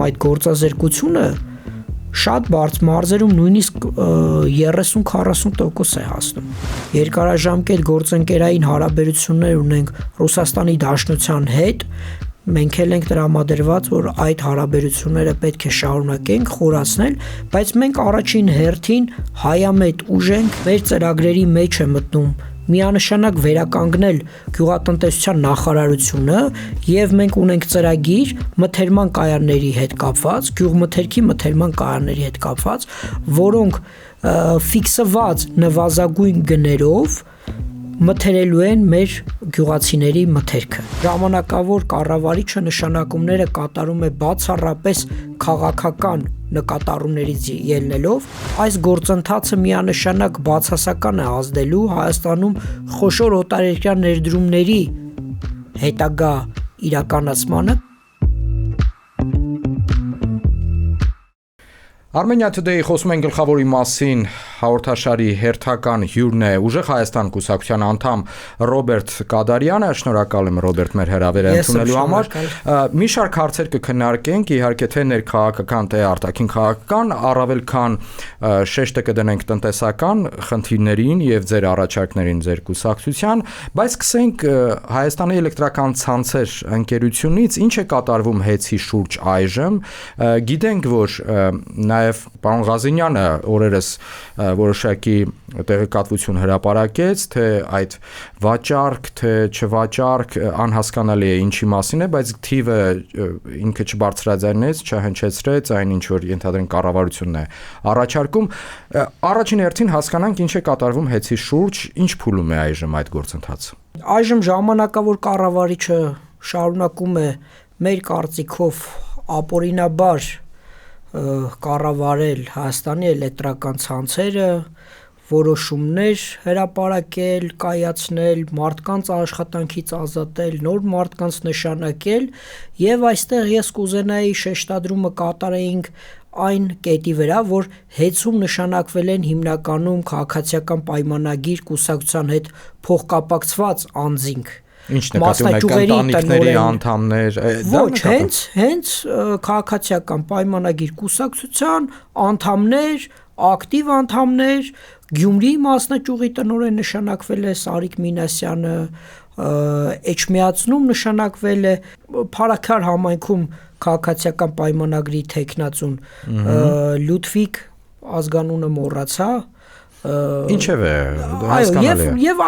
Հայաստանում այդ գործազերկությունը շատ բարձ մարզերում նույնիսկ 30-40% է հասնում։ Երկարաժամկետ գործընկերային հարաբերություններ ունենք Ռուսաստանի Դաշնության հետ, մենք էլ ենք տրամադրված, որ այդ հարաբերությունները պետք է շարունակենք խորացնել, բայց մենք առաջին հերթին հայամետ ուժ ենք, մեր ծրագրերի մեջ է մտնում միանշանակ վերականգնել գյուղատնտեսության նախարարությունը եւ մենք ունենք ծրագիր մթերման կայանների հետ կապված, գյուղմթերքի մթերման կայանների հետ կապված, որոնք ֆիքսված նվազագույն գներով մթերելու են մեր գյուղացիների մթերքը։ Ժամանակավոր կառավարիչը նշանակումները կատարում է բացառապես քաղաքական նկատառումներից ելնելով, այս գործընթացը միանշանակ բացասական է ազդելու Հայաստանում խոշոր օտարերկրյա ներդրումների հետագա իրականացմանը։ Armenia Today-ի խոսում են գլխավորի մասին հաղորդաշարի հերթական հյուրն է Ուժեղ Հայաստան կուսակցության անդամ Ռոբերտ Կադարյանը, շնորհակալ եմ Ռոբերտ մեր հրավերը ընդունելու համար։ Մի շարք հարցեր կքննարկենք, իհարկե թե ներքաղաքական, թե արտաքին քաղաքական, առավել քան շեշտը կդնենք տնտեսական խնդիրներին եւ ձեր առաջարկներին ձեր կուսակցության, բայց սկսենք Հայաստանի էլեկտրական ցանցեր ընկերությունից, ինչ է կատարվում ՀԵՑ-ի շուրջ այժմ։ Գիտենք, որ Նաև պարոն Ղազինյանը օրերս որոշակի տեղեկատվություն հրապարակեց, թե այդ վաճառք, թե չվաճառք անհասկանալի է ինչի մասին է, բայց թիվը ինքը չբարձրաձայնեց, չհնչեցրեց, այն ինչ որ ենթադրենք կառավարությունն է առաջարկում։ Առաջին հերթին հասկանանք ինչ է կատարվում ՀԵՑ-ի շուրջ, ինչ փուլում է այժմ այդ գործընթացը։ Այժմ ժամանակավոր կառավարիչը շարունակում է մեր կարծիքով ապօրինաբար կառավարել Հայաստանի էլեկտրական ցանցերը, որոշումներ հրապարակել, կայացնել, մարդկանց աշխատանքից ազատել, նոր մարդկանց նշանակել եւ այստեղ ես կուզենայի շեշտադրումը կատարեինք այն կետի վրա, որ ՀԵՑ-ում նշանակվել են հիմնականում քաղաքացիական պայմանագիր կուսակցության հետ փոխկապակցված անձինք։ Ինչ նկատի ունեք ընտանիքների անդամներ, ոչ, հենց քաղաքացիական պայմանագիր կուսակցության անդամներ, ակտիվ անդամներ, Գյումրիի մասնաճյուղի տնօրեն նշանակվել է Սարիկ Մինասյանը, Էջմիածնում նշանակվել է Փարաքար համայնքում քաղաքացիական պայմանագրի թեկնածուն Լյուդվիգ ազգանունը մոռացա, Ինչևէ, հասկանալի է։ Եվ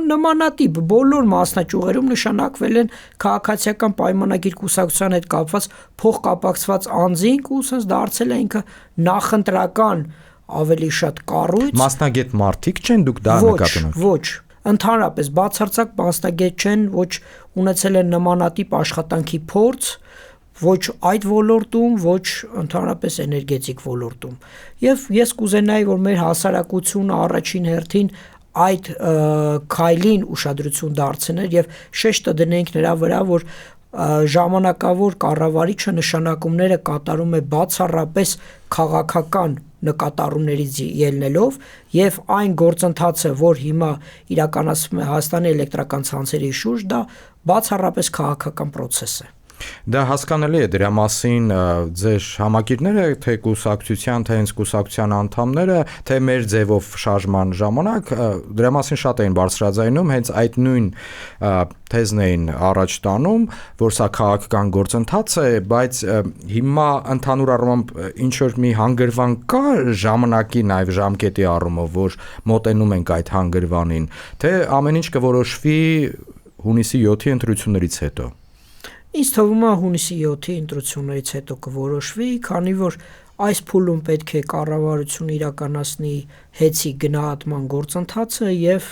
նմանատիպ բոլոր մասնաճյուղերում նշանակվել են քաղաքացիական պայմանագիր կուսակցության հետ կապված փոխկապակցված անձինք ու ասես դարձել է ինքը նախընտրական ավելի շատ կառույց։ Մասնագետ մարդիկ չեն դուք դա նկատում եք։ Ոչ, ընդհանրապես բացարձակ մասնագետ չեն, ոչ ունեցել են նմանատիպ աշխատանքի փորձ, ոչ այդ ոլորտում, ոչ ընդհանրապես էներգետիկ ոլորտում։ Եվ ես կուզենայի, որ մեր հասարակությունը առաջին հերթին այդ քայլին ուշադրություն դարձներ եւ շեշտը դնենք նրա վրա, որ ժամանակավոր կառավարիչը նշանակումները կատարում է բացառապես քաղաքական նկատառումներից ելնելով եւ այն գործընթացը, որ հիմա իրականացվում է Հայաստանի էլեկտրական ցանցերի շուրջ, դա բացառապես քաղաքական process է։ Դա հասկանալի է, դրա մասին ձեր համակիրները, թե կուսակցության, թե հենց կուսակցության անդամները, թե մեր ձևով շարժման ժամանակ դրա մասին շատ էին բարձրաձայնում, հենց այդ նույն թեզն էին առաջ տանում, որ սա քաղաքական գործընթաց է, բայց հիմա ընդհանուր առմամբ ինչ որ մի հանգրվան կա ժամանակի նաև ժամկետի առումով, որ մոտենում ենք այդ հանգրվանին, թե ամեն ինչ կորոշվի հունիսի 7-ի ընտրություններից հետո։ Ինձ թվում է հունիսի 7-ի ընտրություններից հետո կորոշվի, քանի որ այս փուլում պետք է կառավարությունը իրականացնի ՀԵՑ-ի գնահատման գործընթացը եւ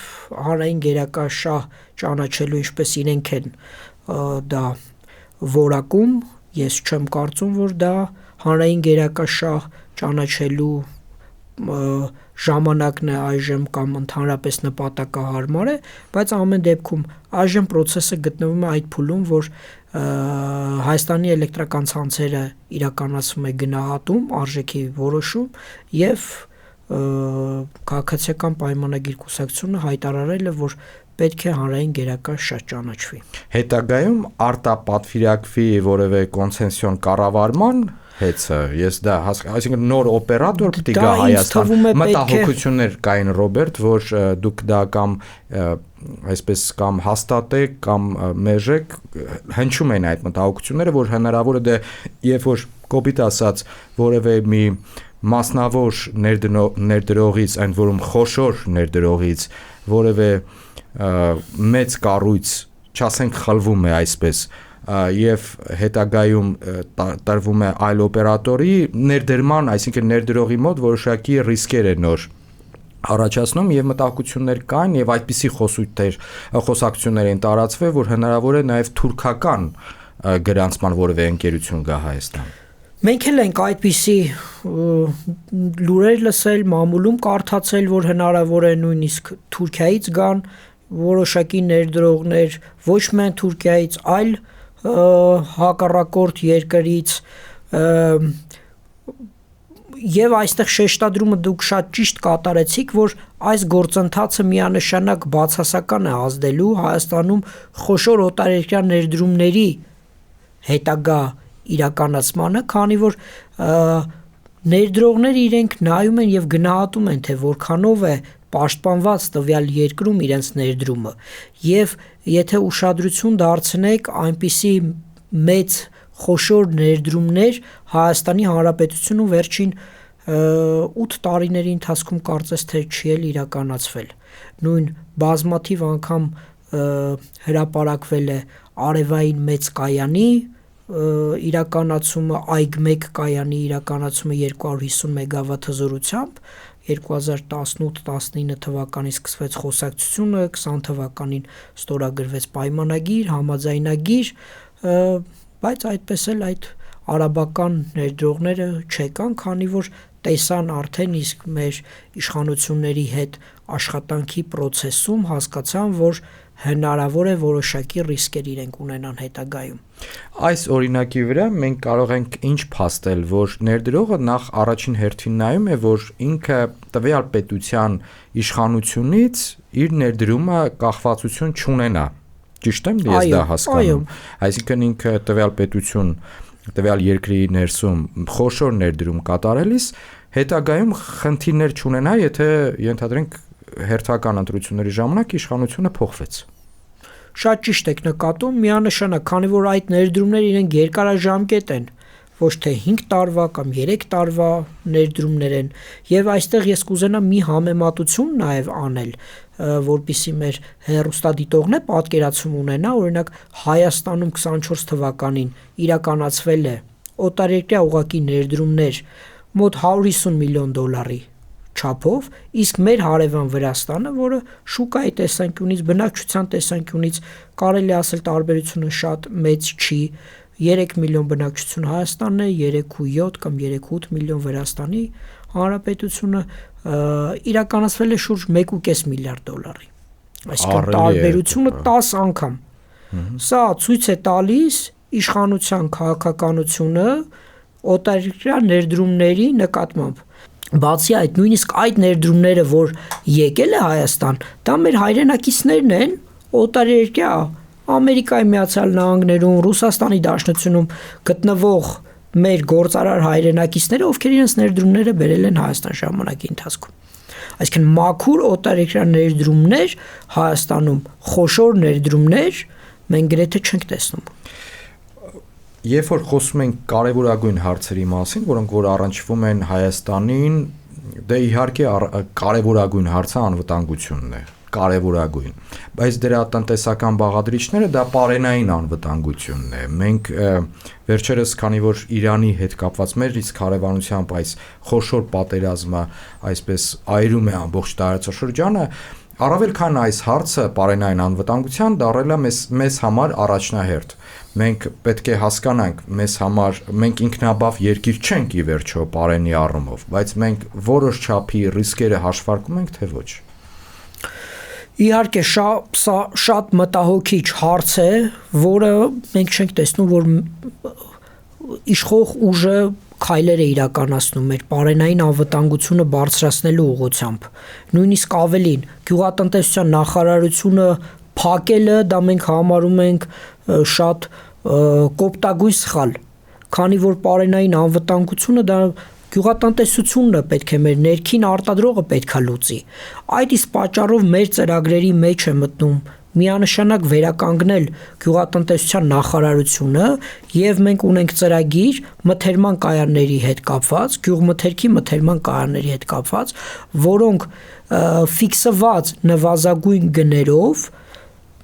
հանրային գերակա շահ ճանաչելու, ինչպես իրենք են դա որակում, ես չեմ կարծում, որ դա հանրային գերակա շահ ճանաչելու ժամանակն է այժմ կամ ընդհանրապես նպատակահարմար է, բայց ամեն դեպքում այժմ process-ը գտնվում է այդ փուլում, որ Հայաստանի էլեկտրական ցանցերը իրականացվում է գնահատում, արժեքի որոշում եւ քաղաքացիական պայմանագիր կուսակցությունը հայտարարել է, որ պետք է հանրային գերակա շահ ճանաչվի։ Հետագայում արտապատվիրակվի որևէ կոնցենսիոն կառավարման հեծը։ Ես դա այսինքն նոր օպերատոր պիտի գա Հայաստան։ Մտահոգություններ կային Ռոբերտ, որ դուք դա կամ այսպես կամ հաստատեք կամ մեժեք, հնչում են այդ մտահոգությունները, որ հնարավոր է դե երբ որ կոպիտ ասած որևէ մի մասնավոր ներդրողից, այն որում խոշոր ներդրողից որևէ մեծ կառույց, չասենք խլվում է այսպես, եւ հետագայում տրվում է այլ օպերատորի ներդրման, այսինքն ներդրողի մոտ որոշակի ռիսկեր է նոր առաջացնում եւ մտահոգություններ կային եւ այդպիսի խոսակցություններ են տարածվել, որ հնարավոր է նաեւ թուրքական գրանցման որևէ ընկերություն գա Հայաստան։ Մենք էլ ենք այդպիսի լուրեր լսել, մամուլում կարդացել, որ հնարավոր է նույնիսկ Թուրքիայից գան որոշակի ներդրողներ, ոչ միայն Թուրքիայից, այլ հակառակորդ երկրից, եւ այստեղ շեշտադրումը դուք շատ ճիշտ կատարեցիք, որ այս գործընթացը միանշանակ բացասական է ազդելու Հայաստանում խոշոր օտարերկրյա ներդրումների հետագա իրականացմանը, քանի որ ներդրողները իրենք նայում են եւ գնահատում են, թե որքանով է պաշտպանված տվյալ երկրում իրենց ներդրումը, եւ եթե ուշադրություն դարձնեք այնպիսի մեծ խոշոր ներդրումներ Հայաստանի Հանրապետությունում վերջին 8 տարիների ընթացքում կարծես թե չի էլ իրականացվել։ Նույն բազմաթիվ անգամ հրապարակվել է արևային մեծ կայանի իրականացումը, այգ 1 կայանի իրականացումը 250 մեգավատ հզորությամբ 2018-19 թվականին սկսվեց խոսակցությունը, 20 թվականին ստորագրվեց պայմանագիր, համաձայնագիր, բայց այդպես էլ այդ արաբական ներդրողները չեկան, քանի որ տեսան արդեն իսկ մեր իշխանությունների հետ աշխատանքի process-ում հասկացան, որ հնարավոր է որոշակի ռիսկեր իրենք ունենան հետագայում։ Այս օրինակի վրա մենք կարող ենք ինչ փաստել, որ ներդրողը նախ առաջին հերթին նայում է, որ ինքը տվյալ պետության իշխանությունից իր ներդրումը կախվածություն չունենա։ Ճիշտ եմ, ես դա հասկանում։ Այսինքն ինքը տվյալ պետություն, տվյալ երկրի ներսում խոշոր ներդրում կատարելիս հետագայում խնդիրներ չունենա, եթե ենթադրենք հերթական ընտրությունների ժամանակ իշխանությունը փոխվեց։ Շատ ճիշտ եք նկատում, միանշանակ, քանի որ այդ ներդրումները իրենք երկարաժամկետ են, ոչ թե 5 տարվա կամ 3 տարվա ներդրումներ են, եւ այստեղ ես կուզենամ մի համեմատություն նաեւ անել, որպիսի մեր հեռուստադիտողն է պատկերացում ունենա, օրինակ Հայաստանում 24 թվականին իրականացվել է օտարերկրյա ուղղակի ներդրումներ մոտ 150 միլիոն դոլարի չափով, իսկ մեր հարևան Վրաստանը, որը շուկայի տեսանկյունից, բնակչության տեսանկյունից կարելի ասել տարբերությունը շատ մեծ չի, 3 միլիոն բնակչություն Հայաստանն է, 3.7 կամ 3.8 միլիոն Վրաստանի Հանրապետությունը, իրականացվել է շուրջ 1.5 միլիարդ դոլարի։ Այսինքն տարբերությունը 10 անգամ։ Սա ցույց է տալիս իշխանության քաղաքականությունը օտարերկրյա ներդրումների նկատմամբ։ Բացի այդ, նույնիսկ այդ ներդրումները, որ եկել է Հայաստան, դա մեր հայրենակիցներն են, օտարերկրյա Ամերիկայի Միացյալ Նահանգներում, Ռուսաստանի Դաշնությունում գտնվող մեր գործարար հայրենակիցները, ովքեր իրենց ներդրումները բերել են Հայաստան ժամանակի ընթացքում։ Այսինքն մաքուր օտարերկրյա ներդրումներ Հայաստանում, խոշոր ներդրումներ մենք գրեթե չենք տեսնում։ Երբ որ խոսում ենք կարևորագույն հարցերի մասին, որոնք որ առնչվում են Հայաստանին, դե իհարկե կարևորագույն հարցը անվտանգությունն է, կարևորագույն, բայց դրա տնտեսական բաղադրիչները դա պարենային անվտանգությունն է։ Մենք վերջերս, քանի որ Իրանի հետ կապված մեր իսկ հարևանությամբ այս խոշոր պատերազմը այսպես այրում է ամբողջ տարածաշրջանը, առավել քան այս հարցը պարենային անվտանգության դառել է մեզ համար առաջնահերթ։ Մենք պետք է հասկանանք, մեզ համար մենք ինքնաբավ երկիր չենք ի վերջո պարենի առումով, բայց մենք որոշ չափի ռիսկերը հաշվարկում ենք, թե ոչ։ Իհարկե, սա շատ մտահոգիչ հարց է, որը մենք չենք տեսնում, որ իշխող ուժը քայլեր է իրականացնում մեր պարենային անվտանգությունը բարձրացնելու ուղղությամբ։ Նույնիսկ ավելին, գյուղատնտեսության նախարարությունը փակելը դա մենք համարում ենք շատ կոպտագույն սխալ, քանի որ պարենային անվտանգությունը դա գյուղատնտեսությունն է պետք է մեր ներքին արտադրողը պետք է լուծի։ Այդ իսկ պատճառով մեր ծրագրերի մեջ է մտնում միանշանակ վերականգնել գյուղատնտեսության նախարարությունը եւ մենք ունենք ծրագիր մթերման կայանների հետ կապված, գյուղմթերքի մթերման կայանների հետ կապված, որոնք ֆիքսված նվազագույն գներով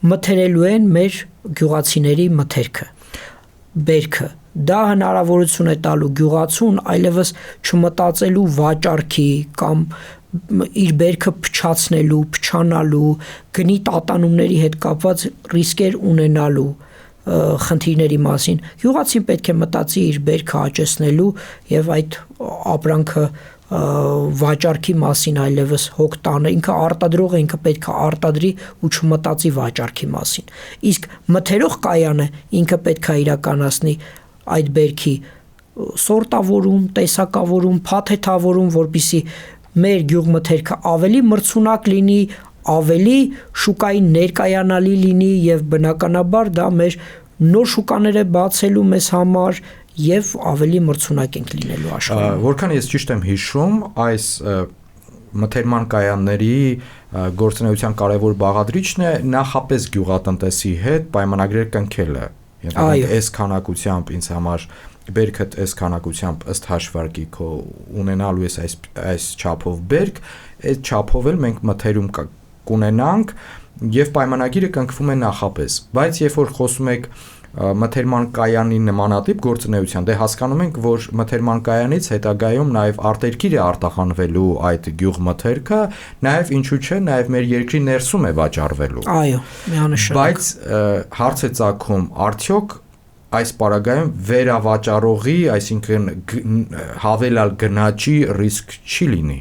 մթերելու են մեր գյուղացիների մթերքը, բերքը։ Դա հնարավորություն է տալու գյուղացուն այլևս չմտածելու վաճառքի կամ իր բերքը փչացնելու, փչանալու, գնի տատանումների հետ կապված ռիսկեր ունենալու խնդիրների մասին։ Գյուղացին պետք է մտածի իր բերքը աճեցնելու եւ այդ ապրանքը վաճառքի մասին այլևս հոգ տանը, ինքը արտադրողը ինքը պետք է արտադրի ու չմտածի վաճառքի մասին։ Իսկ մթերող կայանը ինքը պետք է իրականացնի այդ բերքի սորտավորում, տեսակավորում, փաթեթավորում, որպեսզի մեր գյուղմթերքը ավելի մրցունակ լինի, ավելի շուկային ներկայանալի լինի եւ բնականաբար դա մեր նոր շուկաներ է բացելու մեզ համար եւ ավելի մրցունակ ենք լինելու աշխարհում։ Որքան ես ճիշտ եմ հիշում, այս մթերման կայանների գործունեության կարևոր բաղադրիչն է նախապես գյուղատնտեսի հետ պայմանագրեր կնքելը։ Այս քանակությամբ ինձ համար բերքդ այս քանակությամբ ըստ հաշվարկի քո ունենալու ես այս չափով բերք, այդ չափով էլ մենք մթերում կունենանք եւ պայմանագիրը կնքվում է նախապես։ Բայց երբ որ խոսում եք մթերման կայանի նմանատիպ գործունեության, դե հասկանում ենք, որ մթերման կայանից հետագայում նաև արտերկիր է արտահանվելու այդ գյուղմթերքը, նաև ինչու՞ չէ, նաև մեր երկրի ներսում է վաճառվելու։ Այո, միանշանակ։ Բայց հարց է ծագում, արդյոք այս պարագայում վերավաճառողի, այսինքն հավելալ գնաճի ռիսկ չի լինի։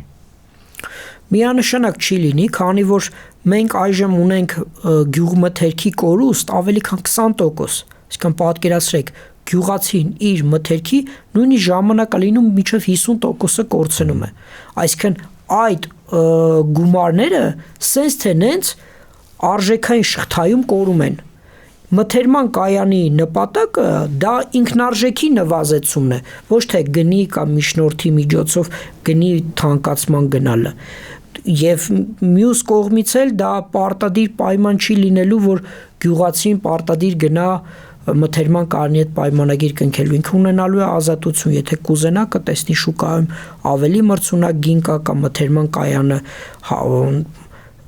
Միանշանակ չի լինի, քանի որ մենք այժմ ունենք գյուղմթերքի կորուստ ավելի քան 20%։ Այսինքն պատկերացրեք, գյուղացին իր մթերքի նույնիսկ ժամանակը լինում մինչև 50%-ը կորցնում է։ Այսինքն այդ գումարները սենց թե նենց արժեքային շղթայում կորում են։ Մթերման կայանի նպատակը դա ինքնարժեքի նվազեցումն է, ոչ թե գնի կամ միջնորդի միջոցով գնի թանկացման գնալը։ Եվ մյուս կողմից էլ դա պարտադիր պայման չի լինելու, որ գյուղացին պարտադիր գնա մթերման կայանի հետ պայմանագիր կնքելու, ինքը ունենալու է ազատություն, եթե կուզենա կտեսնի շուկայում ավելի մրցունակ գին կա կամ մթերման կայանը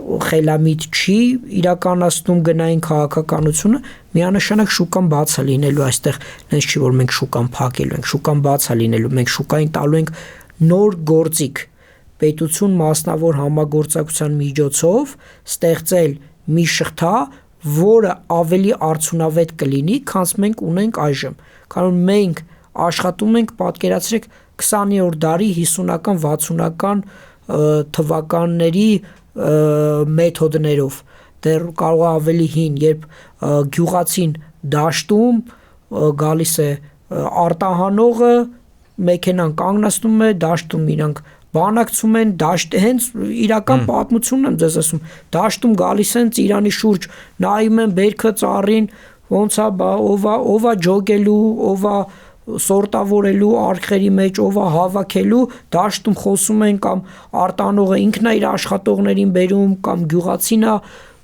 խելամիտ չի իրականացնում գնային քաղաքականությունը, միանշանակ շուկան բաց է լինելու այստեղ, նենց չի որ մենք շուկան փակելու ենք, շուկան բաց է լինելու, մենք շուկային տալու ենք նոր գործիք, պետություն մասնավոր համագործակցության միջոցով ստեղծել մի շղթա, որը ավելի արդյունավետ կլինի, քան մենք ունենք այժմ, քանի որ մենք աշխատում ենք, պատկերացրեք 20-րդ դարի 50-ական, 60-ական թվականների մեթոդներով, դեռ կարող է ավելի հին, երբ գյուղացին դաշտում գալիս է արտահանողը, մեքենան կանգնացնում է, դաշտում իրանք բանակցում են, դաշտ հենց իրական պատմությունն եմ ձեզ ասում, դաշտում գալիս են ծիրանի շուրջ, նայում են բերքը ծառին, ոնց է, ով է ջոգելու, ով է սորտավորելու արխերի մեջ, ով է հավաքելու, դաշտում խոսում են կամ արտանողը ինքն է իր աշխատողներին բերում կամ գյուղացին է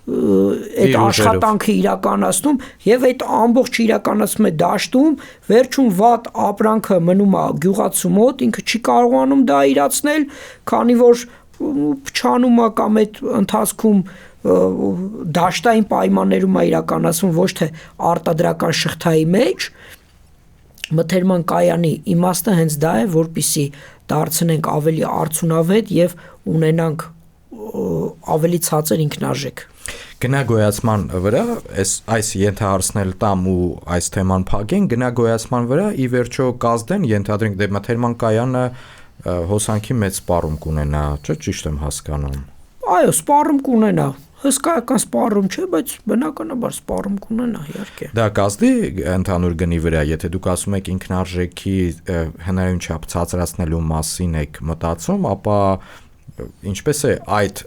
այդ աշխատանքը իրականացնում եւ այդ ամբողջ իրականացում է դաշտում, վերջում վատ ապրանքը մնում է գյուղացու մոտ, ինքը չի կարողանում դա իրացնել, քանի որ փչանում է կամ այդ ընթացքում դաշտային պայմաններում է իրականացվում, ոչ թե արտադրական շղթայի մեջ։ Մթերման կայանի իմաստը հենց դա է, որպեսզի դարձնենք ավելի արդյունավետ եւ ունենանք ավելի ցածր ինքնարժեք։ Գնագոյացման վրա այս ենթահարցնել տամ ու այս թեման փակեն, գնագոյացման վրա ի վերջո կազդեն ենթադրենք դե մթերման կայանը հոսանքի մեծ սպառում կունենա, չէ՞, ճիշտ եմ հասկանում։ Այո, սպառում կունենա, հսկայական սպառում չէ, բայց բնականաբար սպառում կունենա, իհարկե։ Դա կազդի ընդհանուր գնի վրա, եթե դուք ասում եք ինքնարժեքի հնարավոր չափ ցածրացնելու մասին եք մտածում, ապա ինչպես է այդ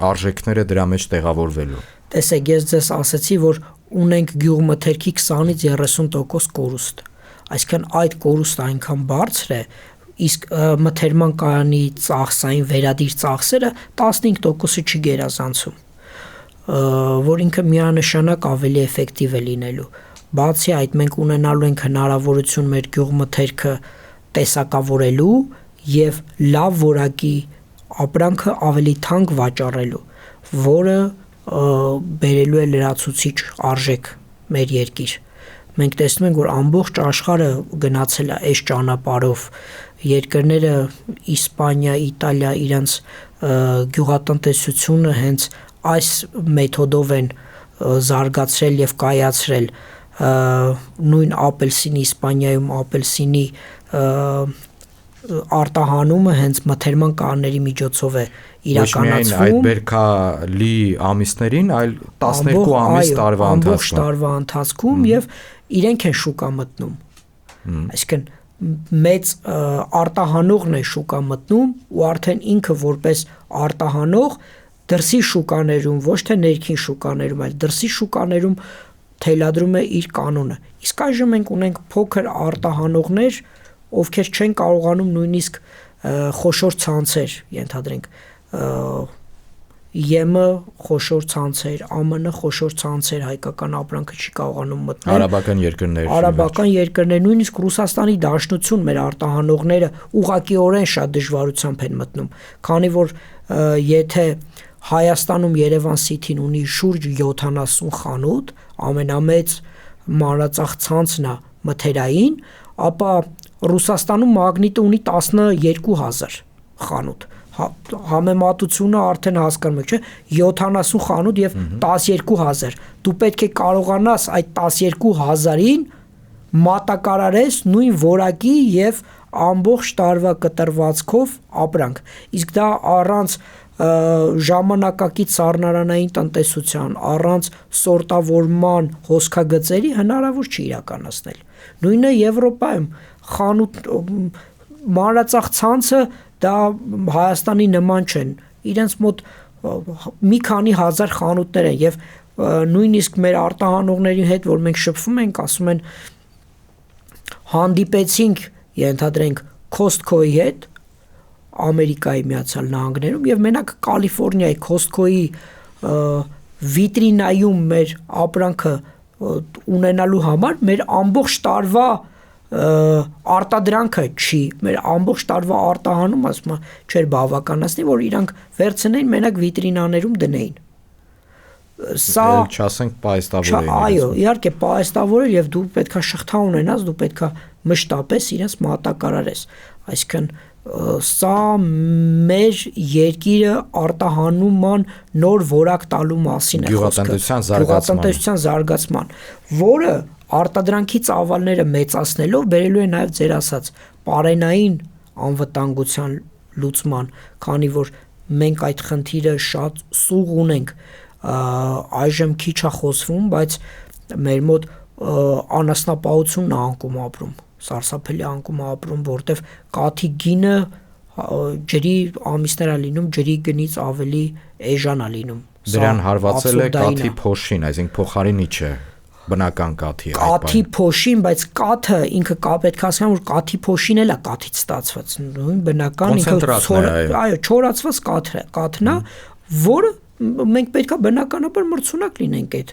արժեքները դրա մեջ տեղավորվելու։ Տեսեք, ես ձեզ ասացի, որ ունենք գյուղմթերքի 20-ից 30% կորուստ։ Այսինքն այդ կորուստը այնքան բարձր է, իսկ մթերման կայանի ծախսային վերադիր ծախսերը 15%-ը չի գերազանցում, որ ինքը միանշանակ ավելի էֆեկտիվ է լինելու։ Բացի այդ, մենք ունենալու ենք հնարավորություն մեր գյուղմթերքը տեսակավորելու եւ լավ որակի ապրանքը ավելի թանկ վաճառելու, որը բերելու է լրացուցիչ արժեք մեր երկիր։ Մենք տեսնում ենք, որ ամբողջ աշխարհը գնացել է այս ճանապարհով, երկրները Իսպանիա, Իտալիա իրենց գյուղատնտեսությունը հենց այս մեթոդով են զարգացրել եւ կայացրել, նույն ապելսինի Իսպանիայում ապելսինի արտահանումը հենց մթերման կանների միջոցով է իրականացվում։ Ոչ միայն այդ բերքալի ամիսներին, այլ 12 ամիս տարվա ընթացքում։ Ամբողջ տարվա ընթացքում եւ իրենք են շուկա մտնում։ Այսինքն մեծ արտահանողն է շուկա մտնում ու արդեն ինքը որպես արտահանող դրսի շուկաներում, ոչ թե ներքին շուկաներում, այլ դրսի շուկաներում թելադրում է իր կանոնը։ Իսկ այժմ մենք ունենք փոքր արտահանողներ, ովքեր չեն կարողանում նույնիսկ խոշոր ցանցեր, ենթադրենք, ԵՄ խոշոր ցանցեր, ԱՄՆ խոշոր ցանցեր հայկական ապրանքը չի կարողանում մտնել։ Արաբական երկրներ։ Արաբական երկրներ, նույնիսկ Ռուսաստանի Դաշնություն մեր արտահանողները ուղղակիորեն շատ դժվարությամբ են մտնում, քանի որ եթե Հայաստանում Երևան City-ն ունի շուրջ 70 խանութ, ամենամեծ մանրածախ ցանցն է մթերային, ապա Ռուսաստանում Մագնիտը ունի 12000 խանութ։ Համեմատությունը արդեն հասկանում եք, չէ՞, 70 խանութ եւ 12000։ Դու պետք է կարողանաս այդ 12000-ին մատակարարես նույն որակի եւ ամբողջ տարվա կտրվածքով ապրանք։ Իսկ դա առանց ժամանակակից սառնարանային տնտեսության, առանց սորտավորման հոսքագծերի հնարավոր չի իրականացնել։ Նույնը Եվրոպայում խանութ մանրածախ ցանցը դա Հայաստանի նման չեն, իրենց մոտ մի քանի հազար խանութներ են եւ նույնիսկ մեր արտահանողների հետ, որ մենք շփվում ենք, ասում են հանդիպեցինք, ենթադրենք Costco-ի հետ Ամերիկայի Միացյալ Նահանգներում եւ մենակ Կալիֆոռնիայի Costco-ի վիտրինայում մեր ապրանքը ունենալու համար մեր ամբողջ տարվա արտադրանքը չի, մեր ամբողջ տարվա արտահանում, ասում եմ, չէր բավականացնի, որ իրանք վերցնեին մենակ վիտրինաներում դնեին։ Սա չասենք պայստավոր է։ Այո, իհարկե պայստավոր է եւ դու պետքա շղթա ունենաս, դու պետքա մշտապես իրենց մատակարարես։ Այսինքն սա մեր երկիրը արտահանման նոր որակ տալու մասին է խոսքը։ Գյուղատնտեսության զարգացման, որը արտադրանքի ծավալները մեծացնելով բերելու է նաև ձեր ասած պարենային անվտանգության լուծման, քանի որ մենք այդ խնդիրը շատ սուղ ունենք, այժմ քիչ է խոսվում, բայց մեր մոտ անասնապահությունն է անկում ապրում, սարսափելի անկում է ապրում, որտեվ կաթի գինը ջրի ամիսներ է լինում, ջրի գնից ավելի էժան է լինում։ Դրան հարվածել է կաթի փոշին, այսինքն փոխարինի չէ բնական կաթի այդ բանը։ Կաթի փոշին, բայց կաթը ինքը պետք է ասեմ, որ կաթի փոշին էլ է կաթից ստացված, նույն բնական ինքը այո, չորացված կաթն է, որը մենք պետքա բնականաբար մրցունակ լինենք այդ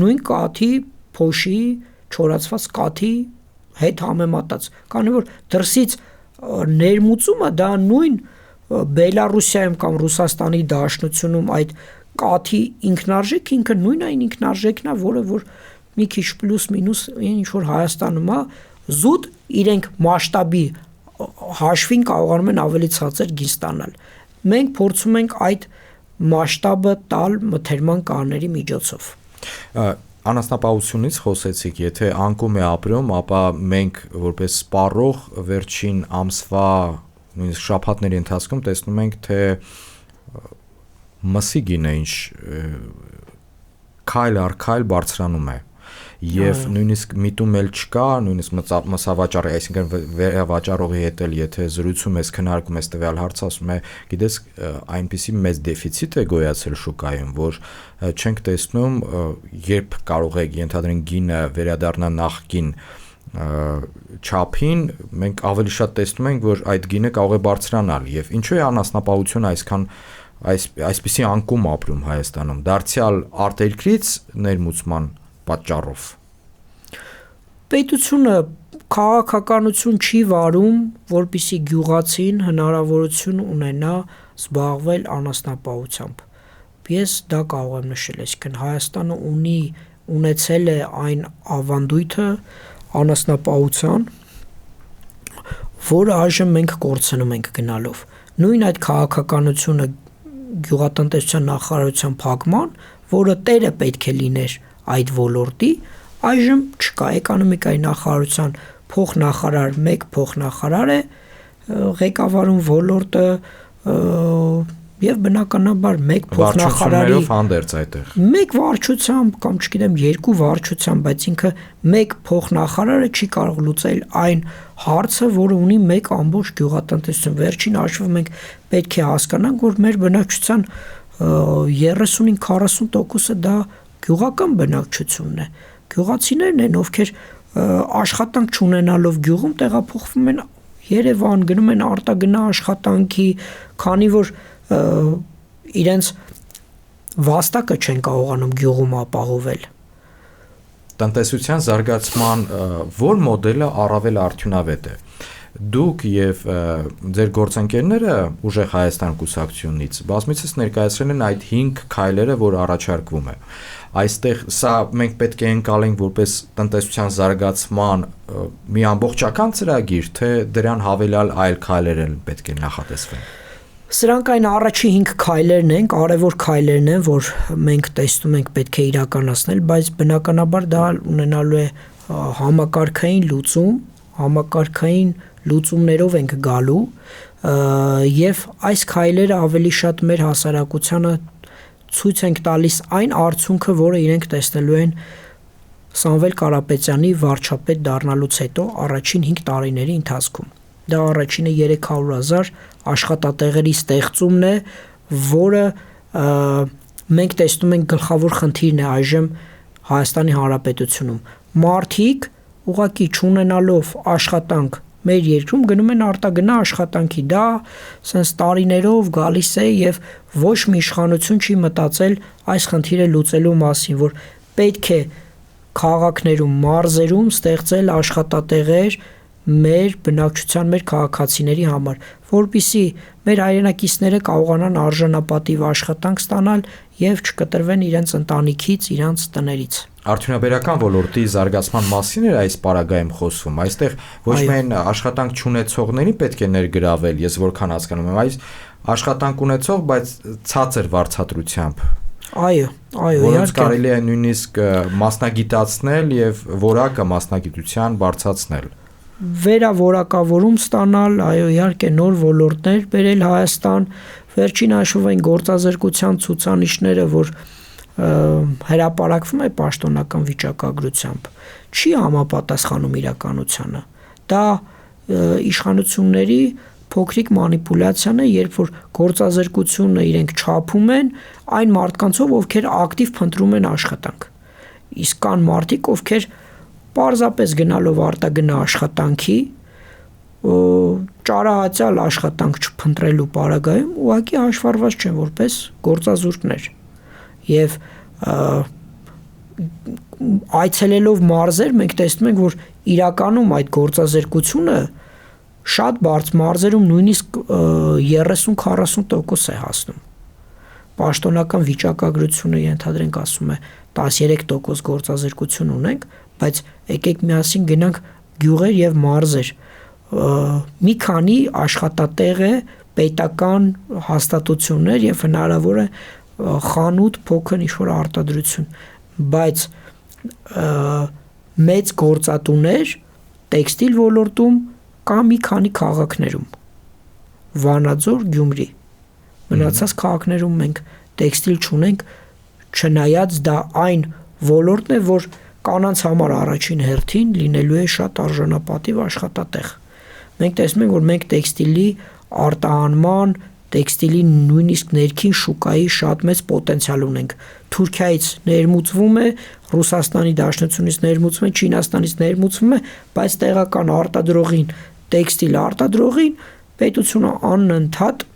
նույն կաթի փոշի չորացված կաթի հետ համեմատած, քանի որ դրսից ներմուծումը դա նույն Բելարուսիայում կամ Ռուսաստանի Դաշնությունում այդ կաթի ինքնարժեքը ինքը նույն այն ինքնարժեքն է, որը որ մի քիչ պլյուս մինուս ինչ որ Հայաստանում է, զուտ իրենք մասշտաբի հաշվին կարողանում են ավելի ցածր գին ստանալ։ Մենք փորձում ենք այդ մասշտաբը տալ մթերման կաների միջոցով։ Անասնապահությունից խոսեցիք, եթե անկում է ապրում, ապա մենք որպես սպառող վերջին ամսվա նույնիսկ շաբաթների ընթացքում տեսնում ենք, թե մսի գինը ինչ քայլ առ քայլ բարձրանում է եւ նույնիսկ միտում էլ չկա, նույնիսկ մսավաճառի, այսինքն վերավաճառողի հետ էլ եթե զրուցում ես, քննարկում ես տվյալ հարցը, ասում է, գիտես, այնպիսի մեծ դեֆիցիտ է գոյացել շուկայում, որ չենք տեսնում, երբ կարող եք ենթադրենք գինը վերադառնա նախկին չափին մենք ավելի շատ տեսնում ենք, որ այդ գինը կարող է բարձրանալ եւ ինչու է անասնապահությունը այսպիսի անկում ապրում Հայաստանում դարձյալ արտերկրից ներմուծման պատճառով։ Պետությունը քաղաքականություն չի վարում, որպեսզի գյուղացին հնարավորություն ունենա զբաղվել անասնապահությամբ։ Ես դա կարող եմ նշել, այսինքն Հայաստանը ունեցել է այն ավանդույթը անասնապահության, որը այժմ մենք կորցնում ենք գնալով։ Նույն այդ քաղաքականությունը գյուղատնտեսության նախարարության փակման, որը տերը պետք է լիներ այդ ոլորտի, այժմ չկա, էկոնոմիկայի նախարարության փոխնախարար, մեկ փոխնախարար է ղեկավարում ոլորտը եւ բնականաբար մեկ փոխնախարարի հանդերձ այդտեղ մեկ վարչությամբ կամ չգիտեմ երկու վարչությամբ, բայց ինքը մեկ փոխնախարարը չի կարող լուծել այն հարցը, որը ունի մեկ ամբողջ գյուղատնտեսություն։ Վերջին հաշվով մենք պետք է հասկանանք, որ մեր բնակչության 30-40%-ը դա գյուղական բնակչությունն է։ Գյուղացիներն են, ովքեր աշխատանք չունենալով գյուղում տեղափոխվում են Երևան, գնում են արտագնա աշխատանքի, քանի որ իրենց վաստակը չեն կարողանում գյուղում ապահովել։ Տնտեսության զարգացման որ մոդելը առավել արդյունավետ է։ Դուք եւ ձեր գործընկերները ուժեղ Հայաստան կուսակցությունից բազմիցս ներկայացրել են այդ 5 քայլերը, որ առաջարկվում է։ Այստեղ սա մենք պետք է ընկալենք որպես տնտեսության զարգացման մի ամբողջական ծրագիր, թե դրան հավելյալ այլ քայլեր են պետք է նախատեսվեն։ Սրանք այն առաջի 5 քայլերն են, կարևոր քայլերն են, որ մենք տեսնում ենք պետք է իրականացնել, բայց բնականաբար դա ունենալու է համակարգային լուծում, համակարգային լուծումներով ենք գալու եւ այս քայլերը ավելի շատ մեր հասարակությանը ցույց ենք տալիս այն արդյունքը, որը իրենք տեսնելու են Սամվել Կարապետյանի վարչապետ դառնալուց հետո առաջին 5 տարիների ընթացքում։ Դա առաջինը 300,000 աշխատատեղերի ստեղծումն է, որը մենք տեսնում ենք գլխավոր խնդիրն է այժմ Հայաստանի Հանրապետությունում։ Մարդիկ ուղղակի չունենալով աշխատանք մեր երկրում գնում են արտագնա աշխատանքի, դա sense տարիներով գալիս է եւ ոչ մի իշխանություն չի մտածել այս խնդիրը լուծելու մասին, որ պետք է քաղաքներում, մարզերում ստեղծել աշխատատեղեր մեր բնակչության, մեր քաղաքացիների համար, որպեսզի մեր հայրենակիցները կարողանան արժանապատիվ աշխատանք ստանալ եւ չկտրվեն իրենց ընտանիքից, իրենց տներից։ Արդյունաբերական ոլորտի զարգացման մասին էր այս պարագայում խոսվում։ Այստեղ ոչ միայն աշխատանք չունեցողներին պետք է ներգրավել, ես որքան հասկանում եմ, այս աշխատանք ունեցող, բայց ցածր վարձատրությամբ։ Այո, որոնց կարելի է նույնիսկ մասնագիտացնել եւ որակը մասնագիտության բարձրացնել։ Վերավորակավորում ստանալ, այո, իհարկե նոր ոլորտներ բերել Հայաստան, վերջին հաշվով այն գործազրկության ցուցանիշները, որ հրապարակվում է պաշտոնական վիճակագրությամբ, չի համապատասխանում իրականությանը։ Դա իշխանությունների փոքրիկ մանիպուլյացիան է, երբ որ գործազրկությունը իրենք չափում են այն մարդկանցով, ովքեր ակտիվ փնտրում են աշխատանք։ Իսկ կան մարդիկ, ովքեր պարզապես գնալով արտագնա աշխատանքի, ճարահացյալ աշխատանք չփնտրելու պարագայում ուղղակի հաշվառված չեն որպես գործազուրկներ։ Եվ այցելելով մարզեր մենք տեսնում ենք, որ իրականում այդ գործազրկությունը շատ բարձր մարզերում նույնիսկ 30-40% է հասնում։ Պաշտոնական վիճակագրությունը ենթադրենք ասում է 13% գործազրկություն ունենք, բայց եկեք միասին գնանք գյուղեր եւ մարզեր։ Մի քանի աշխատատեղ է, պետական հաստատություններ եւ հնարավոր է խանութ, փոքր ինչ-որ արտադրություն, բայց մեծ գործատուներ տեքստիլ ոլորտում կա մի քանի քաղաքներում, Վանաձոր, Գյումրի, մնացած քաղաքներում մենք տեքստիլ չունենք, չնայած դա այն ոլորտն է, որ կանանց համար առաջին հերթին լինելու է շատ արժանապատիվ աշխատատեղ։ Մենք տեսնում ենք, որ մենք տեքստիլի արտահանման, տեքստիլի նույնիսկ ներքին շուկայի շատ մեծ պոտենցիալ ունենք։ Թուրքիայից ներմուծվում է, Ռուսաստանի Դաշնությունից ներմուծվում է, Չինաստանից ներմուծվում է, բայց տեղական արտադրողին, տեքստիլ արտադրողին պետությունը անընդհատ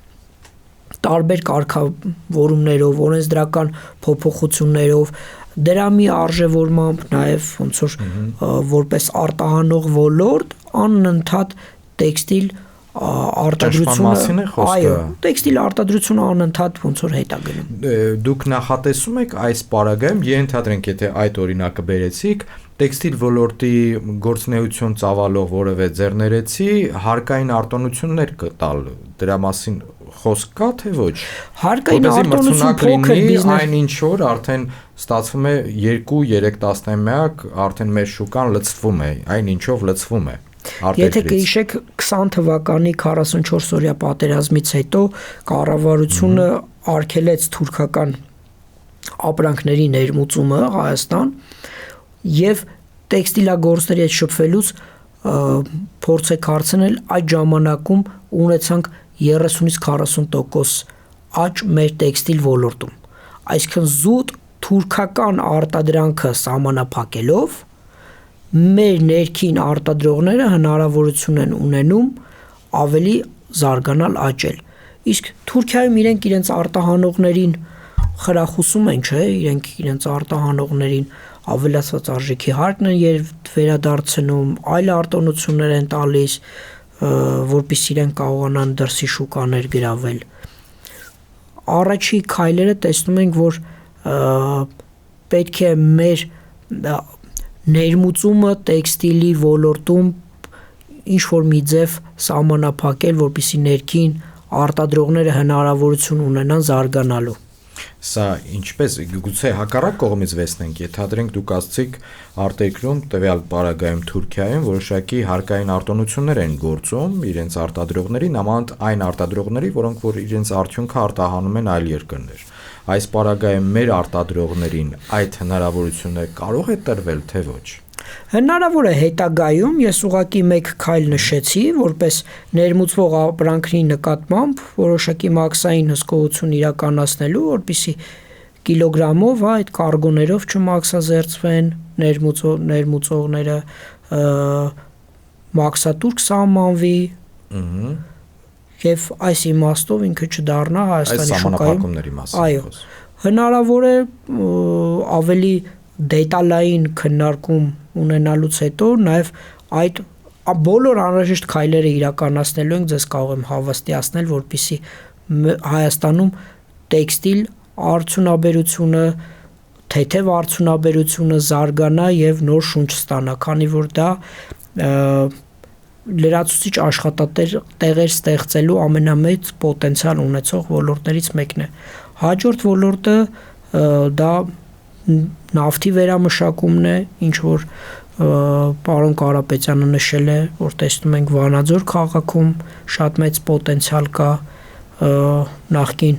տարբեր կարգավորումներով, օրենսդրական փոփոխություններով, դրամի արժևորմամբ, նաև ոնց որ որպես արտահանող ոլորտ անընդհատ տեքստիլ արտադրությունը, այո, տեքստիլ արտադրությունը անընդհատ ոնց որ հետ է գնում։ Դուք նախատեսում եք այս պարագայում, ենթադրենք, եթե այդ օրինակը բերեցիք, տեքստիլ ոլորտի գործունեություն ծավալող որևէ ձեռներեցի հարկային արտոնություններ կտալ, դրա մասին խոսք կա թե ոչ։ Հարկային արտոնություն փոքր բիզնես այն ինչ որ արդեն ստացվում է 2-3 տասնամյակ արդեն մեր շուկան լցվում է, այն ինչով լցվում է։ Եթե կհիշեք 20 թվականի 44 օրյա պատերազմից հետո կառավարությունը արգելեց թուրքական ապրանքների ներմուծումը Հայաստան եւ տեքստիլագործների հետ շփվելուց փորձ եք հարցնել այդ ժամանակում ունեցանք 30-ից 40% աճ մեր տեքստիլ ոլորտում, այսինքն զուտ թուրքական արտադրանքը սահմանափակելով մեր ներքին արտադրողները հնարավորություն են ունենում ավելի զարգանալ, աճել։ Իսկ Թուրքիայում իրենք իրենց արտահանողներին խրախուսում են, չէ, իրենք իրենց արտահանողներին ավելացված արժեքի հարկն են վերադարձնում, այլ արտոնություններ են տալիս, որպեսզի իրենք կարողանան դրսի շուկաներ գրավել։ Առաջի քայլերը տեսնում ենք, որ պետք է մեր ներմուծումը տեքստիլի ոլորտում ինչ որ մի ձև սահմանափակել, որպեսզի ներքին արտադրողները հնարավորություն ունենան զարգանալու։ Սա ինչպես գուցե հակառակ կողմից վեսնենք, ենթադրենք դուք ասացիք արտերկրում տվյալ պարագայում Թուրքիայում որոշակի հարկային արտոնություններ են գործում իրենց արտադրողների, նմանդ այն արտադրողների, որոնք որ իրենց արդյունքը արտահանում են այլ երկրներ։ Այս պարագայում մեր արտադրողներին այդ հնարավորությունը կարող է տրվել, թե ոչ։ Հնարավոր է հետագայում, ես ուղղակի մեկ քայլ նշեցի, որպես ներմուծվող ապրանքների նկատմամբ որոշակի մաքսային հսկողություն իրականացնելու, որպեսզի կիլոգրամով այդ կարգոներով չմաքսազերծվեն ներմուծողները, մաքսատուրք սահմանվի, եւ այս իմաստով ինքը չդառնա Հայաստանի շուկայում։ Այո, հնարավոր է ավելի դետալային քննարկում ունենալուց հետո նաև այդ բոլոր անհրաժեշտ քայլերը իրականացնելու ենք, ձեզ կարող եմ հավաստիացնել, որպեսզի Հայաստանում տեքստիլ արդյունաբերությունը, թեթև արդյունաբերությունը զարգանա եւ նոր շունչ ստանա, քանի որ դա լրացուցիչ աշխատատեղեր ստեղծելու ամենամեծ պոտենցիալ ունեցող ոլորտներից մեկն է։ Հաջորդ ոլորտը դա նավթի վերամշակումն է, ինչ որ պարոն Կարապետյանը նշել է, որ տեսնում ենք Վանաձոր քաղաքում շատ մեծ պոտենցիալ կա նախկին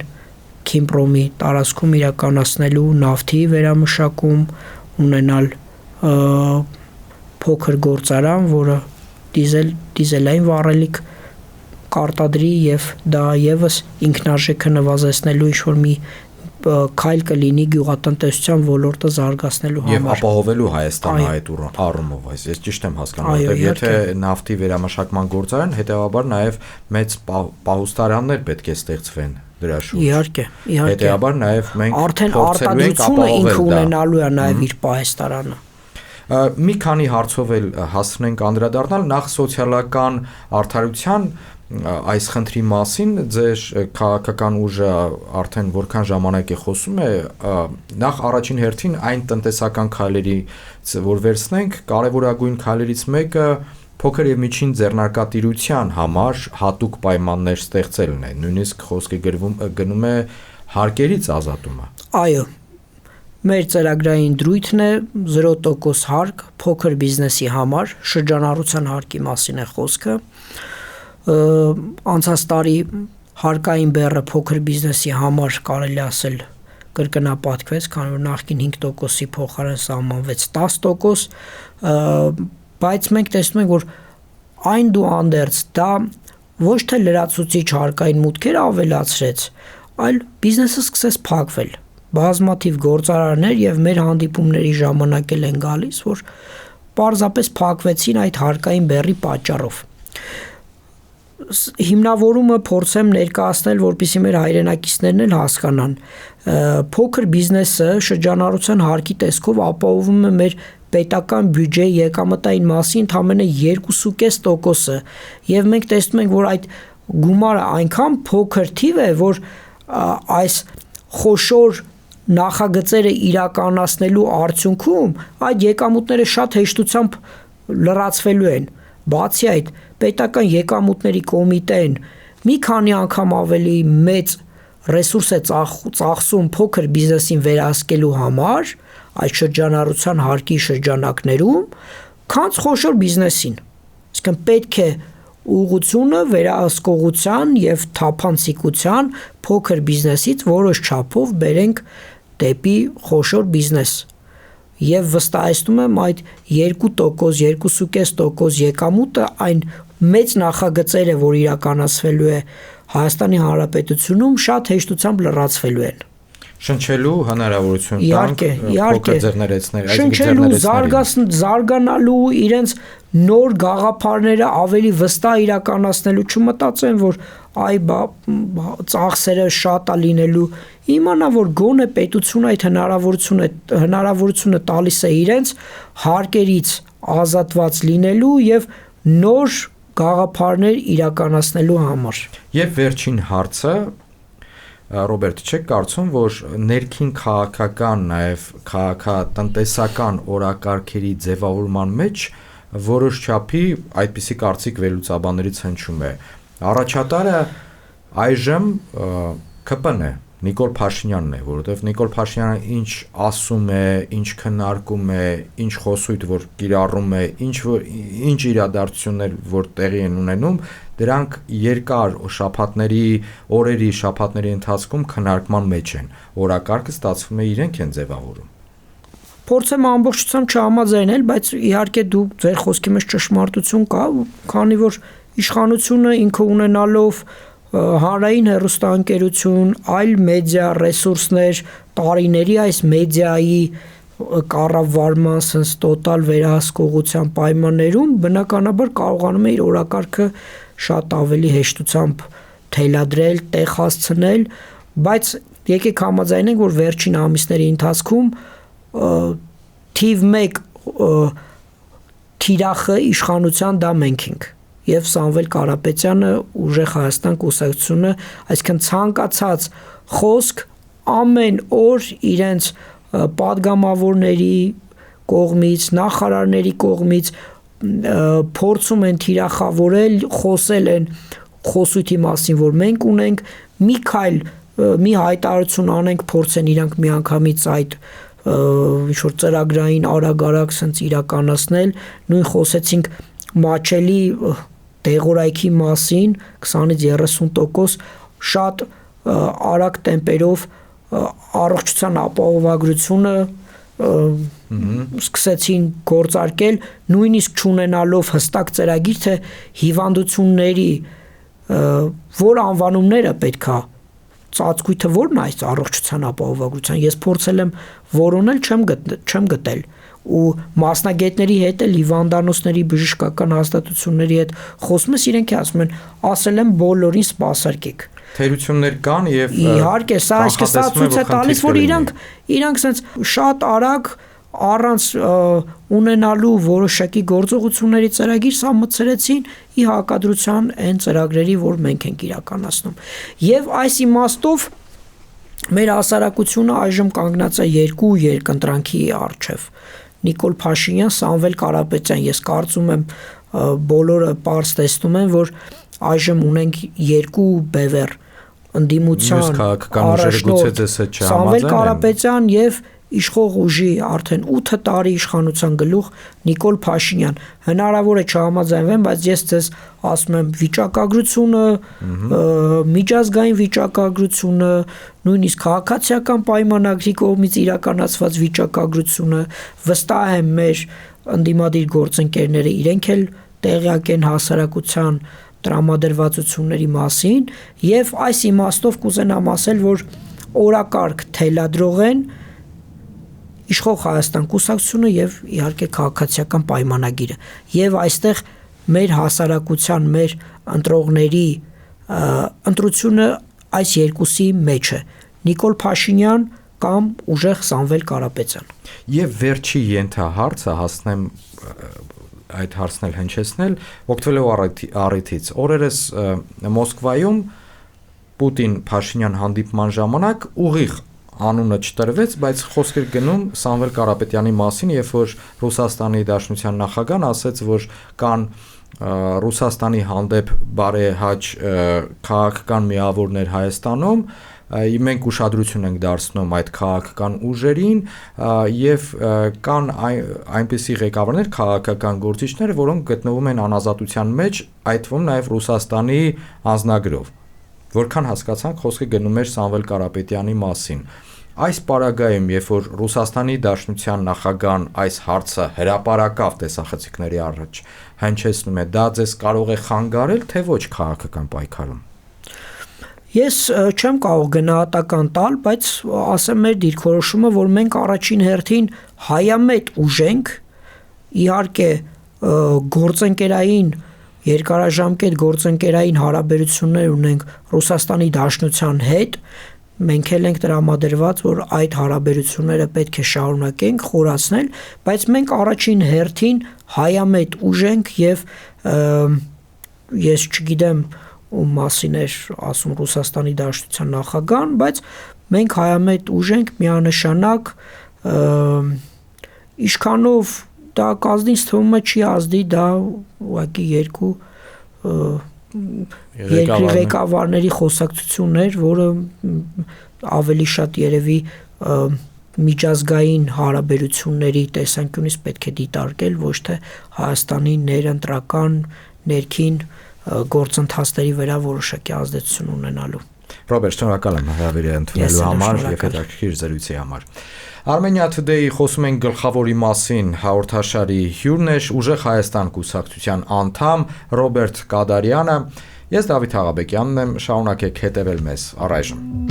Քիմպրոմի տարածքում իրականացնելու նավթի վերամշակում, ունենալ փոքր գործարան, որը դիզելային վառելիք կարտադրի եւ դա եւս ինքնարժեքը նվազեցնելու ինչ-որ մի քայլ կլինի գյուղատնտեսության ոլորտը զարգացնելու համար։ Եվ ապահովելու Հայաստանը այդ առումով, ես ճիշտ եմ հասկանում, որտեղ եթե նավթի վերամշակման գործարան, հետեւաբար նաեւ մեծ պահուստարաններ պետք է ստեղծվեն դրա շուրջ։ Իհարկե։ Հետեւաբար նաեւ մենք արդեն արտադրությունը ինքը ունենալու է նաեւ իր պահեստարանը։ Մի քանի հարցով էլ հասնենք անդրադառնալ, նախ սոցիալական արդարության այս խնդրի մասին ձեր քաղաքական ուժը արդեն որքան ժամանակ է խոսում է, նախ առաջին հերթին այն տնտեսական քայլերից որ վերցնենք, կարևորագույն քայլերից մեկը փոքր եւ միջին ձեռնարկատիրության համար հատուկ պայմաններ ստեղծելն է, նույնիսկ խոսքը գնում է հարկերից ազատումը։ Այո, մեր ծրագրային դրույթն է 0% հարկ փոքր բիզնեսի համար, շրջանառության հարկի մասին է խոսքը։ Անցած տարի հարկային բեռը փոքր բիզնեսի համար կարելի ասել կրկնապատկվեց, քանի որ նախկին 5%-ի փոխարեն սահմանվեց 10%, բայց մենք տեսնում ենք, որ այն դու անդերձ դա ոչ թե լրացուցիչ հարկային մուտքեր ավելացրեց, այլ բիզնեսը սկսեց փակվել։ Բազմաթիվ գործարարներ եւ մեր հանդիպումների ժամանակ են գալիս, որ պարզապես փակվեցին այդ հարկային բեռի պատճառով։ Հիմնավորումը փորձեմ ներկայացնել, որպեսզի մեր հայրենակիցներն էլ հասկանան։ Փոքր բիզնեսը շրջանառության հարկի տեսքով ապահովում է մեր պետական բյուջեի եկամտային մասի ընդամենը 2.5%-ը, եւ մենք տեսնում ենք, որ այդ գումարը այնքան փոքր թիվ է, որ այս խոշոր նախագծերը իրականացնելու արդյունքում այդ եկամուտները շատ հեշտությամբ լրացվելու են։ Բացի այդ, պետական եկամուտների կոմիտեն մի քանի անգամ ավելի մեծ ռեսուրս է ծախսում փոքր բիզնեսին վերահսկելու համար այդ շրջանառության հարկի շրջանակներում, քան խոշոր բիզնեսին։ Այսինքն պետք է ուղղությունը վերահսկողության եւ թափանցիկության փոքր բիզնեսից որոշ չափով բերենք դեպի խոշոր բիզնես։ Եվ վստահեցնում եմ այդ 2%, 2.5% եկամուտը այն մեծ նախագծերը, որ իրականացվելու է Հայաստանի Հանրապետությունում, շատ հեշտությամբ լրացվելու են։ Շնչելու հնարավորություն տանք փոքր ձեռներեցներ, շնչելու, զարգանալու, իրենց նոր գաղափարները ավելի վստահ իրականացնելու, չմտածեն, որ ծախսերը շատ է լինելու, իմանա, որ գոնե պետությունը այդ հնարավորությունը տալիս է իրենց հարկերից ազատված լինելու եւ նոր գաղափարներ իրականացնելու համար։ Եվ վերջին հարցը, Ռոբերտ, չեք կարծում, որ ներքին քաղաքական, նաև քաղաքատնտեսական օրակարգերի ձևավորման մեջ որոշ չափի այդպիսի կարծիք վերլուծաբաններից հնչում է։ Առաջատարը այժմ ԿՊ-ն է, Նիկոլ Փաշինյանն է, որովհետև Նիկոլ Փաշինյանը ինչ ասում է, ինչ քննարկում է, ինչ խոսույթ որ կիրառում է, ինչ իրադարձություններ որ տեղի են ունենում, դրանք երկար շաբաթների ընթացքում քննարկման մեջ են։ Օրակարգը ստացվում է իրենք են ձևավորում։ Փորձեմ ամբողջությամբ չհամաձայնել, բայց իհարկե դու ձեր խոսքի մեջ ճշմարտություն կա, քանի որ իշխանությունը ինքը ունենալով հանրային հեռուստաընկերություն, այլ մեդիա ռեսուրսներ, տարիների այս մեդիայի կառավարման sense տոտալ վերահսկողության պայմաններում բնականաբար կարողանում է իր օրակարգը շատ ավելի հեշտությամբ թելադրել, տեղ հասցնել, բայց եկեք համաձայնենք, որ վերջին ամիսների ընթացքում թիվ 1 թիրախը իշխանության դա մենք ենք եւ Սամվել Կարապետյանը ուժեղ Հայաստան կուսակցությունը, այսինքն ցանկացած խոսք ամեն օր իրենց падգամավորների կողմից, նախարարների կողմից փորձում են թիրախավորել, խոսել են խոսույթի մասին, որ մենք ունենք, մի հայտարարություն անենք, փորձեն իրանք միանգամից այդ ինչ-որ ծրագրային արագ sense իրականացնել, նույն խոսեցինք մաչելի դեղորայքի մասին 20-30% շատ արագ տեմպերով առողջության ապահովագրությունը սկսեցին գործարկել, նույնիսկ չունենալով հստակ ծրագիր, թե հիվանդությունների որ անվանումները պետքա ծածկույթը որն է այս առողջության ապահովագրության, ես փորձել եմ որոնել, չեմ գտել ու մասնագետների հետ էլ հիվանդանոցների բժշկական հաստատությունների հետ խոսում ես, իրենք ասել են բոլորին սպասարկեք։ Թերություններ կան եւ իհարկե սա ցույց է տալիս, որ իրանք sense շատ արագ առանց ունենալու որոշակի գործողությունների ծրագիր սա մտցրեցին ի հակադրության այն ծրագրերի, որ մենք ենք իրականացնում։ Եվ այս իմաստով մեր հասարակությունը այժմ կանգնած է երկու երկընտրանքի առջև։ Նիկոլ Փաշինյան, Սամվել Կարապետյան, ես կարծում եմ բոլորը պարզ տեսնում են, որ այժմ ունենք երկու բևեռ ընդդիմության առաջնորդ Սամվել Կարապետյան եւ իշխող ուժի արդեն 8 տարի իշխանության գլուխ Նիկոլ Փաշինյան։ Հնարավոր է չհամաձայնվեն, բայց ես ձեզ ասում եմ վիճակագրությունը, միջազգային վիճակագրությունը, նույնիսկ քաղաքացիական պայմանագրի կողմից իրականացված վիճակագրությունը, վստահ եմ մեր ընդդիմադիր գործընկերները իրենք էլ տեղյակ են հասարակության տրամադրվածությունների մասին եւ այս իմաստով կուզենամ ասել, որ օրակարգ թելադրող են իշխող Հայաստան կուսակցությունը եւ իհարկե քաղաքացիական պայմանագիրը եւ այստեղ մեր հասարակության, մեր ընտրողների ընտրությունը այս երկուսի մեջ է Նիկոլ Փաշինյան կամ ուժեղ Սամվել Կարապետյան եւ վերջի ենթահարցը հասնեմ այդ հարցն էլ հնչեցնել օգտվելով առիթից օրերս Մոսկվայում Պուտին-Փաշինյան հանդիպման ժամանակ ուղիղ անունը չտրվեց, բայց խոսք էր գնում Սամվել Կարապետյանի մասին, երբ որ Ռուսաստանի Դաշնության նախագահն ասաց, որ կան Ռուսաստանի հանդեպ բարեհաճ քաղաքական միավորներ Հայաստանում, մենք ուշադրություն ենք դարձնում այդ քաղաքական ուժերին եւ կան այնպիսի ղեկավարներ, քաղաքական գործիչներ, որոնք գտնվում են անազատության մեջ, այդ թվում նաեւ Ռուսաստանի անձնագրով։ Որքան հասկացանք, խոսքը գնում էր Սամվել Կարապետյանի մասին։ Այս պարագայում, երբ որ Ռուսաստանի Դաշնության նախագահան այս հարցը հրապարակավ տեսախցիկների առաջ հնչեցնում է, դա ձեզ կարող է խանգարել, թե ոչ քաղաքական պայքարում։ Ես չեմ կարող գնահատական տալ, բայց ասեմ մեր դիրքորոշումը, որ մենք առաջին հերթին հայամետ ուժ ենք, իհարկե գործընկերային երկարաժամկետ գործընկերային հարաբերություններ ունենք Ռուսաստանի Դաշնության հետ, մենք էլ ենք տրամադրված, որ այդ հարաբերությունները պետք է շարունակենք, խորացնել, բայց մենք առաջին հերթին հայամետ ուժ ենք եւ ես չգիտեմ ում մասին էր ասում Ռուսաստանի Դաշնության նախագահան, բայց մենք հայամետ ուժ ենք միանշանակ ինչքանով դա կազդից թվում է չի ազդի, դա ուղղակի երկու երկրի ղեկավարների խոսակցություններ, որը ավելի շատ երևի միջազգային հարաբերությունների տեսանկյունից պետք է դիտարկել, ոչ թե Հայաստանի ներընտրական ներքին գործընթացների վրա որոշակի ազդեցություն ունենալու։ Ռոբերտ, շնորհակալ եմ հրավիրի ընդունելու համար եւ հետաքրքիր զրույցի համար։ Armenia Today-ի խոսում ենք գլխավորի մասին հաղորդաշարի հյուրն է ուժեղ Հայաստան կուսակցության անդամ Ռոբերտ Կադարյանը։ Ես Դավիթ Աղաբեկյանն եմ, շարունակեք հետևել մեզ առայժմ։